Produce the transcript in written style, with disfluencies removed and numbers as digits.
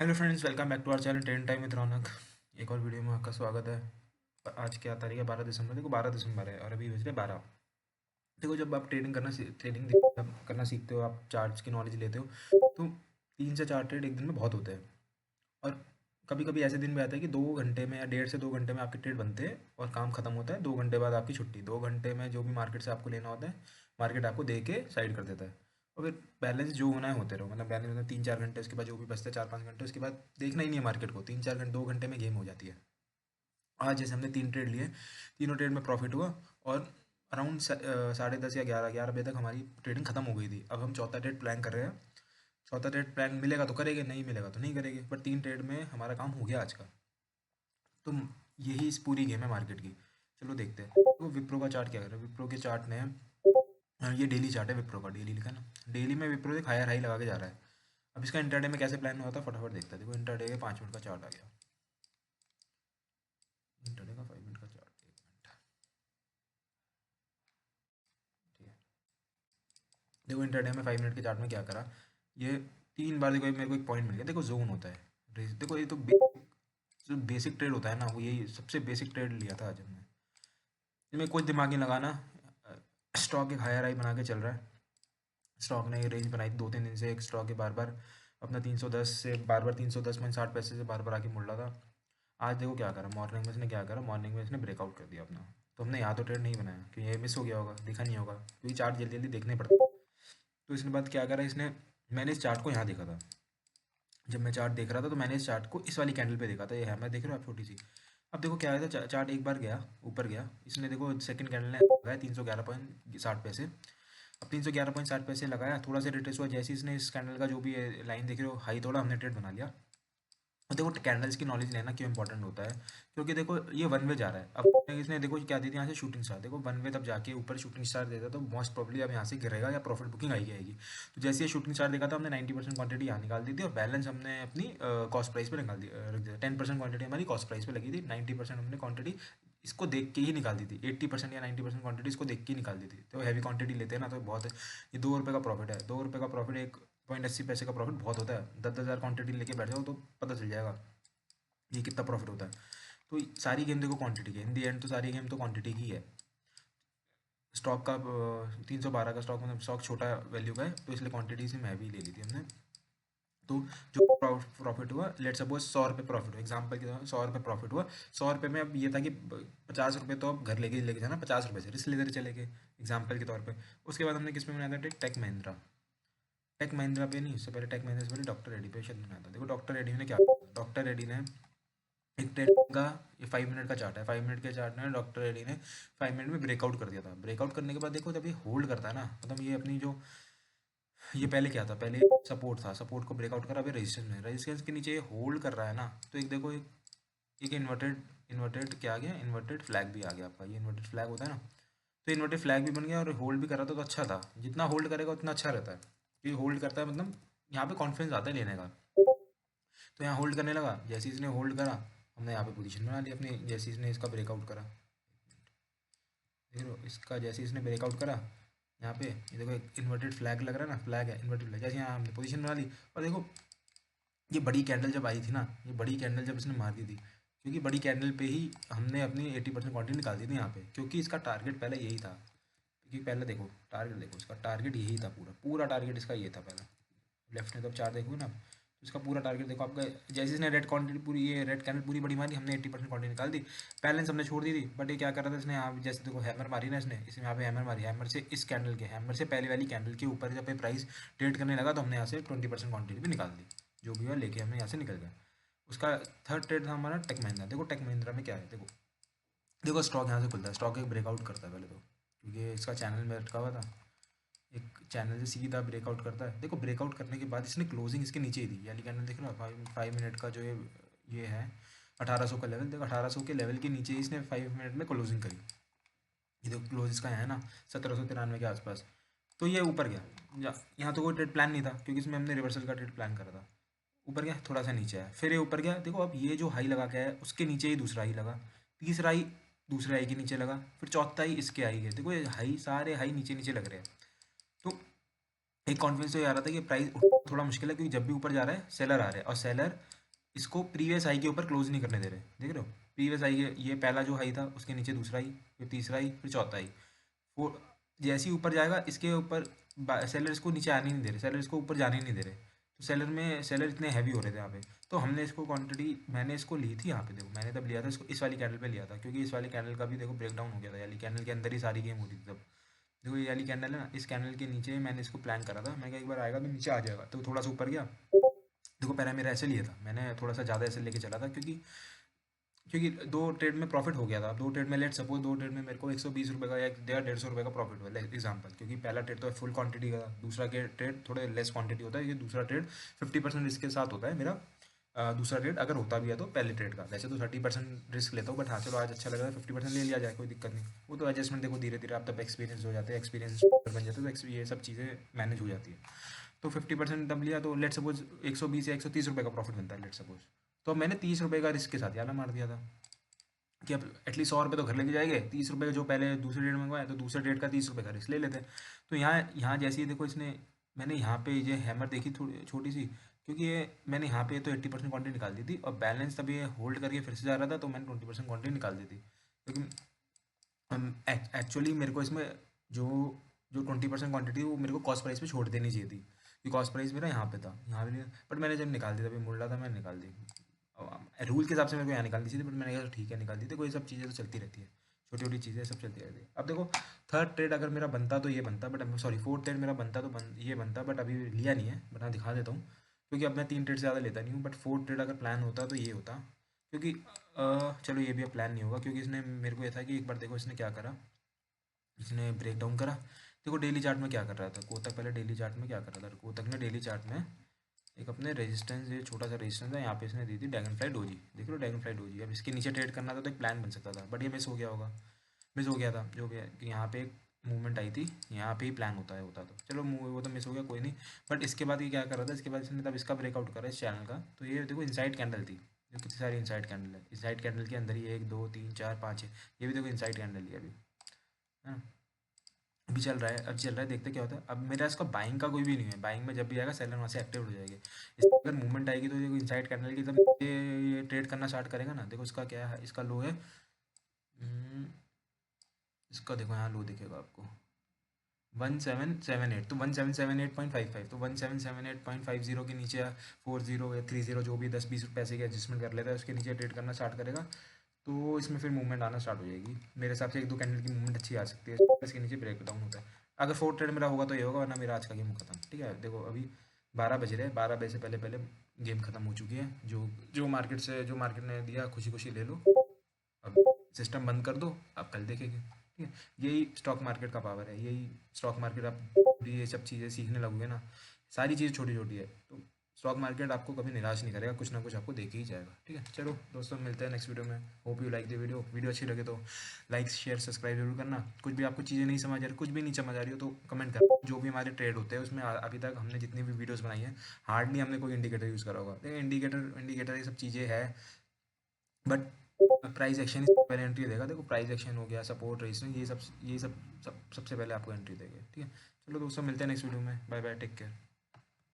Hello friends, welcome back to our channel ten time with Raunak. एक और video में आपका स्वागत है। आज क्या तारीख है? 12 दिसंबर। देखो 12 दिसंबर है और अभी बज रहे 12। देखो, जब आप ट्रेडिंग करना सीखते हो, आप चार्ट्स की नॉलेज लेते हो, तो 3 से 4 ट्रेड एक दिन में बहुत होते हैं। और कभी कभी ऐसे दिन भी आता है कि 2 घंटे में या 1.5 से 2 घंटे में आपके ट्रेड बनते हैं और काम खत्म होता है। 2 घंटे बाद आपकी छुट्टी। 2 घंटे में जो भी मार्केट से आपको लेना होता है, मार्केट आपको दे के साइड कर देता है। और फिर बैलेंस जो होना है होते रहो। मतलब बैलेंस मतलब 3-4 घंटे, उसके बाद जो भी बचते हैं 4-5 घंटे, उसके बाद देखना ही नहीं है मार्केट को। 3-4 घंटे, 2 घंटे में गेम हो जाती है। आज जैसे हमने 3 ट्रेड लिए, तीनों ट्रेड में प्रॉफिट हुआ। और अराउंड 10:30 या 11 बजे तक हमारी ट्रेडिंग खत्म हो गई थी। अब हम चौथा ट्रेड प्लान कर रहे हैं। चौथा ट्रेड प्लान मिलेगा तो करेंगे, नहीं मिलेगा तो नहीं करेंगे। बट 3 ट्रेड में हमारा काम हो गया आज का। तो यही इस पूरी गेम है मार्केट की। चलो देखते हैं तो विप्रो का चार्ट क्या कर रहा है। विप्रो के चार्ट में ये डेली चार्ट है विप्रो का। डेली लिखा है ना। डेली में विप्रो एक हायर हाई लगा के जा रहा है। अब इसका इंटरडे में कैसे प्लान हुआ था फटाफट देखते हैं। देखो, इंटरडे के 5 मिनट का चार्ट आ गया। इंटरडे का 5 मिनट का चार्ट, 1 मिनट। ठीक है। देखो, इंटरडे में 5 मिनट के चार्ट में क्या करा। ये 3 बार देखो, मेरे को एक पॉइंट मिल गया। देखो, जोन होता है। देखो, ये तो जो बेसिक ट्रेड होता है ना, वो यही सबसे बेसिक ट्रेड लिया था आज हमने। इसमें कुछ दिमाग नहीं लगाना। स्टॉक एक हायर हाई बना के चल रहा है। स्टॉक ने रेंज बनाई थी 2-3 दिन से। एक स्टॉक के बार बार अपना 310 से बार बार 310.60 पैसे से बार बार आके मुड़ रहा था। आज देखो क्या करा मॉर्निंग में इसने। क्या करा मॉर्निंग में इसने ब्रेकआउट कर दिया अपना। तो हमने यहाँ तो ट्रेड नहीं बनाया क्योंकि ये मिस हो गया होगा, दिखा नहीं होगा, क्योंकि चार्ट जल्दी जल्दी देखने पड़ता है। तो इसने बाद क्या करा इसने। मैंने इस चार्ट को यहाँ देखा था। जब मैं चार्ट देख रहा था तो मैंने इस चार्ट को इस वाली कैंडल पे देखा था। ये है, मैं देख रहा हूँ आप छोटी सी। अब देखो क्या है था। चार्ट एक बार गया, ऊपर गया। इसने देखो सेकंड कैंडल ने लगाया 311.60 पैसे। अब 311.60 पैसे लगाया, थोड़ा सा रिट्रेस हुआ। जैसे ही इसने इस कैंडल का जो भी लाइन देख रहे हो हाई तोड़ा, हमने ट्रेड बना लिया। और देखो, कैंडल्स की नॉलेज लेना क्यों इंपॉर्टेंट होता है। क्योंकि देखो ये वन वे जा रहा है। अब इसने देखो क्या दी थी यहाँ से, शूटिंग स्टार। देखो वन वे तब जाके ऊपर शूटिंग स्टार देता तो मोस्ट प्रोबेबली अब यहाँ से गिरेगा या प्रॉफिट बुकिंग आई जाएगी। तो जैसे ये शूटिंग स्टार देखा था, हमने 90% क्वांटिटी यहाँ निकाल दी थी और बैलेंस हमने अपनी कॉस्ट प्राइस पे निकाल दी, रख दिया। 10% क्वांटिटी हमारी कॉस्ट प्राइस पे लगी थी। 90% हमने क्वांटिटी इसको देख के ही निकाल दी थी। 80% या 90% क्वांटिटी इसको देख के ही निकाल दी थी। तो हैवी क्वांटिटी लेते हैं ना तो बहुत है। ये 2 रुपये का प्रॉफिट है। 2 रुपये का प्रॉफिट, 1.80 पैसे का प्रॉफिट बहुत होता है। 10,000 क्वांटिटी लेके बैठ जाओ तो पता चल जाएगा ये कितना प्रॉफिट होता है। तो सारी गेम देखो क्वांटिटी की, इन दी एंड तो सारी गेम तो क्वांटिटी की है। स्टॉक का 312 का स्टॉक, मतलब स्टॉक छोटा वैल्यू का है, तो इसलिए क्वांटिटी से मैं भी ले ली थी हमने। तो जो प्रॉफिट हुआ, लेट सपोज 100 रुपये प्रॉफिट हुआ, एग्जाम्पल के तौर पर 100 रुपये प्रॉफिट हुआ। 100 रुपये में अब ये था कि 50 रुपये तो अब घर लेके लेके जाना, 50 रुपये से रिस्क लेते चले गए एग्जाम्पल के तौर पे। उसके बाद हमने किस में बनाया था, टेक महिंद्रा। टेक महिंद्रा पे नहीं, उससे पहले टेक महिंद्रा से पहले डॉक्टर रेड्डी पे शायद बनाया था। देखो डॉक्टर रेड्डी ने क्या किया। डॉक्टर रेड्डी ने एक ट्रेड का, ये 5 मिनट का चार्ट है। 5 मिनट के चार्ट में डॉक्टर रेड्डी ने 5 मिनट में ब्रेकआउट कर दिया था। ब्रेकआउट करने के बाद देखो, जब ये होल्ड करता है ना, मतलब ये अपनी जो, ये पहले क्या था, पहले सपोर्ट था, सपोर्ट को ब्रेकआउट करा, अभी रेजिस्टेंस में, रेजिस्टेंस के नीचे ये होल्ड कर रहा है ना। तो एक देखो, एक इन्वर्टेड इन्वर्टेड क्या आ गया, इन्वर्टेड फ्लैग भी आ गया आपका। ये इन्वर्टेड फ्लैग होता है ना। तो इन्वर्टेड फ्लैग भी बन गया और होल्ड भी कर रहा था, तो अच्छा था। जितना होल्ड करेगा उतना अच्छा रहता है, क्योंकि होल्ड करता है मतलब यहाँ पे कॉन्फिडेंस आता है लेने का। तो यहाँ होल्ड करने लगा। जैसे इसने होल्ड करा, हमने यहाँ पे पोजीशन बना ली अपनी। जैसे इसने इसका ब्रेकआउट करा, देख लो इसका, जैसे इसने ब्रेकआउट करा यहाँ पे, ये देखो एक इन्वर्टेड फ्लैग लग रहा है ना, फ्लैग है इन्वर्टेड फ्लैग। जैसे यहाँ हमने पोजीशन बना ली। और देखो, ये बड़ी कैंडल जब आई थी ना, ये बड़ी कैंडल जब इसने मार दी थी, क्योंकि बड़ी कैंडल पे ही हमने अपनी 80% क्वांटिटी निकाल दी थी यहाँ पे, क्योंकि इसका टारगेट पहले यही था। क्योंकि पहले देखो टारगेट, देखो इसका टारगेट यही था, पूरा पूरा टारगेट इसका ये था पहला। लेफ्ट में तो चार देखोगे ना, तो इसका पूरा टारगेट देखो आपका। जैसे इसने रेड क्वांटिटी पूरी, ये रेड कैंडल पूरी बड़ी मारी, हमने 80% क्वांटिटी निकाल दी। बैलेंस हमने छोड़ दी थी। बट ये क्या कर रहा था इसने, यहाँ जैसे देखो हैमर मारी ना इसने, इसमें यहाँ पे हैमर मारी। हैमर से इस कैंडल के, हैमर से पहले वाली कैंडल के ऊपर जब ये प्राइस ट्रेड करने लगा, तो हमने यहाँ से 20% क्वांटिटी भी निकाल दी। जो भी हुआ लेके हमने यहाँ से निकल गया। उसका थर्ड ट्रेड था हमारा टेक महिंद्रा। देखो टेक महिंद्रा में क्या है, देखो देखो स्टॉक यहाँ से खुलता है, स्टॉक एक ब्रेकआउट करता है पहले तो, क्योंकि इसका चैनल में रखा हुआ था। एक चैनल से सीधा ब्रेकआउट करता है। देखो ब्रेकआउट करने के बाद इसने क्लोजिंग इसके नीचे ही दी। यानी कैंडल देख रहे हो, 5 मिनट का जो ये है 1800 का लेवल। देखो 1800 के लेवल के नीचे ही इसने 5 मिनट में क्लोजिंग करी। ये देखो क्लोज इसका है ना 1793 के आसपास। तो ये ऊपर गया। यहाँ तो कोई ट्रेड प्लान नहीं था, क्योंकि इसमें हमने रिवर्सल का ट्रेड प्लान करा था। ऊपर गया, थोड़ा सा नीचे आया, फिर ये ऊपर गया। देखो अब ये जो हाई लगा के आया, उसके नीचे ही दूसरा हाई लगा। तीसरा हाई दूसरे हाई के नीचे लगा, फिर चौथा हाई इसके हाई गए। देखो ये हाई, सारे हाई नीचे नीचे लग रहे हैं। तो एक कॉन्फिडेंस तो ये आ रहा था कि प्राइस थोड़ा मुश्किल है, क्योंकि जब भी ऊपर जा रहा है सेलर आ रहे हैं, और सेलर इसको प्रीवियस हाई के ऊपर क्लोज नहीं करने दे रहे, देख रहे हो? प्रीवियस हाई, ये पहला जो हाई था उसके नीचे दूसरा हाई, फिर तीसरा हाई, फिर चौथा हाई। वो जैसे ही ऊपर जाएगा इसके ऊपर सेलर इसको नीचे आने नहीं दे रहे, सेलर इसको ऊपर जाने नहीं दे रहे। तो सेलर इतने हैवी हो रहे थे यहाँ पे। तो हमने इसको क्वांटिटी, मैंने इसको ली थी यहाँ पे, देखो मैंने तब लिया था इसको, इस वाली कैंडल पे लिया था, क्योंकि इस वाली कैंडल का भी देखो ब्रेकडाउन हो गया था, यानी कैंडल के अंदर ही सारी गेम हो रही थी तब। देखो ये वाली कैंडल है ना, इस कैंडल के नीचे मैंने इसको प्लान करा था, मैं एक बार आएगा तो नीचे आ जाएगा, तो थोड़ा सा ऊपर गया। देखो पहले मेरा ऐसे लिया था, मैंने थोड़ा सा ज़्यादा ऐसे लेके चला था, क्योंकि क्योंकि दो ट्रेड में प्रॉफिट हो गया था। दो ट्रेड में, लेट सपोज दो ट्रेड में मेरे को 120 रुपये का या 150 रुपये का प्रॉफिट हुआ एग्जाम्पल, क्योंकि पहला ट्रेड तो फुल क्वांटिटी का था, दूसरा के ट्रेड थोड़े लेस क्वांटिटी होता है, ये दूसरा ट्रेड 50% रिस्क के साथ होता है मेरा। दूसरा ट्रेड अगर होता भी है तो पहले ट्रेड का, वैसे तो 30% रिस्क लेता हूँ, बट हाँ चलो आज अच्छा लग रहा है, 50% ले लिया जाए, कोई दिक्कत नहीं। वो तो एडजस्टमेंट देखो धीरे धीरे आप तब एक्सपीरियंस हो जाते हैं, एक्सपीरियंस बन जाते हैं, तो ये सब चीज़ें मैनेज हो जाती है। तो 50% तब लिया, तो लेट सपोज 120 या 130 रुपये का प्रॉफिट बनता है लेट सपोज। तो अब मैंने 30 रुपये का रिस्क के साथ याला मार दिया था, कि अब एटलीस्ट 100 रुपये तो घर लेके जाएंगे, 30 रुपये जो पहले दूसरे रेट मंगवाया, तो दूसरे रेट का 30 रुपये का रिस्क ले लेते हैं। तो यहाँ यहाँ जैसे ही देखो इसने, मैंने यहाँ पे ये हैमर देखी थोड़ी छोटी सी, क्योंकि ये मैंने यहाँ पे तो 80% क्वांटिटी निकाल दी थी, और बैलेंस तब ये होल्ड करके फिर से जा रहा था, तो मैंने 20% क्वांटिटी निकाल दी थी, क्योंकि एक्चुअली मेरे को इसमें जो जो 20% क्वांटिटी वो मेरे को कॉस्ट प्राइस पे छोड़ देनी चाहिए थी, कि कॉस्ट प्राइस मेरा यहाँ पे था, यहाँ पे नहीं। बट मैंने जब निकाल दी, तभी मुड़ रहा था, मैंने निकाल दी। रूल के हिसाब से मेरे को यहाँ निकालनी चाहिए थी, बट मैंने कहा ठीक है निकाल दी थी, कोई सब चीज़ें तो चलती रहती है, छोटी छोटी चीज़ें सब चलती रहती है। अब देखो थर्ड ट्रेड अगर मेरा बनता तो ये बनता, बट सॉरी फोर्थ ट्रेड मेरा बनता तो ये बनता, बट अभी लिया नहीं है, बट हाँ दिखा देता हूँ, क्योंकि अब मैं 3 ट्रेड से ज़्यादा लेता नहीं हूँ, बट फोर्थ ट्रेड अगर प्लान होता तो ये होता। क्योंकि चलो ये भी अब प्लान नहीं होगा, क्योंकि इसने मेरे को ये था कि एक बार देखो इसने क्या करा, इसने ब्रेक डाउन करा। देखो डेली चार्ट में क्या कर रहा था कोतक, पहले डेली चार्ट में क्या कर रहा था कोतक ने, डेली चार्ट में एक अपने रेजिस्टेंस, ये छोटा सा रेजिस्टेंस है यहाँ पे, इसने दी थी ड्रैगन फ्लाई डोजी, देख लो ड्रैगन फ्लाई डोजी। अब इसके नीचे ट्रेड करना था तो एक प्लान बन सकता था, बट ये मिस हो गया होगा, मिस हो गया था जो भी है, कि यहाँ पे एक मूवमेंट आई थी, यहाँ पे ही प्लान होता तो चलो वो तो मिस हो गया, कोई नहीं। बट इसके बाद ये क्या कर रहा था, इसके बाद इसने तब इसका ब्रेकआउट करा इस चैनल का, तो ये देखो इनसाइड कैंडल थी, जो कितनी सारी इनसाइड कैंडल है, इनसाइड कैंडल के अंदर ही 1 2 3 4 5 है, ये भी देखो इनसाइड कैंडल है अभी, है ना? अभी चल रहा है, अब चल रहा है, देखते क्या होता है। अब मेरा इसका बाइंग का कोई भी नहीं है, बाइंग में जब भी आएगा सेलर वहाँ से एक्टिव हो जाएगी, इसमें अगर मूवमेंट आएगी तो देखो इनसाइड कैंडल की, जब ये ट्रेड करना स्टार्ट करेगा ना, देखो इसका क्या है, इसका लो है, हम्म, इसका देखो यहाँ लो दिखेगा आपको 1778, तो 1778.55, तो 1778.50 के नीचे 40 या 30 जो भी 10-20 पैसे की एडजस्टमेंट कर लेता है, उसके नीचे ट्रेड करना स्टार्ट करेगा, तो इसमें फिर मूवमेंट आना स्टार्ट हो जाएगी। मेरे हिसाब से 1 2 कैंडल की मूवमेंट अच्छी आ सकती है, इसके नीचे ब्रेक डाउन होता है। अगर फोर्थ ट्रेड मेरा होगा तो ये होगा, वरना मेरा आज का गेम खत्म। ठीक है, देखो अभी 12 बज रहे हैं, 12 बजे से पहले पहले गेम खत्म हो चुकी है। जो मार्केट ने दिया खुशी खुशी ले लो, अब सिस्टम बंद कर दो, आप कल देखेंगे। ठीक है, यही स्टॉक मार्केट का पावर है, यही स्टॉक मार्केट, आप भी ये सब चीज़ें सीखने लगोगे ना, सारी चीज़ छोटी छोटी है, तो स्टॉक मार्केट आपको कभी निराश नहीं करेगा, कुछ ना कुछ आपको देख ही जाएगा। ठीक है, चलो दोस्तों मिलते हैं नेक्स्ट वीडियो में। Hope you like the video, video अच्छी लगे तो लाइक शेयर सब्सक्राइब जरूर करना। कुछ भी आपको चीज़ें नहीं समझ आ रही, कुछ भी नहीं समझ आ रही हो तो कमेंट करना। जो भी हमारे ट्रेड होते हैं उसमें अभी तक हमने जितनी भी वीडियोस बनाई है, हार्डली हमने कोई इंडिकेटर यूज़ करा होगा, देखिए इंडिकेटर ये सब चीज़ें है, बट प्राइस एक्शन ही सबसे पहले एंट्री देगा। देखो प्राइस एक्शन हो गया, सपोर्ट रेजिस्टेंस, ये सब सबसे पहले आपको एंट्री देगा। ठीक है, चलो दोस्तों मिलते हैं नेक्स्ट वीडियो में, बाय बाय, टेक केयर।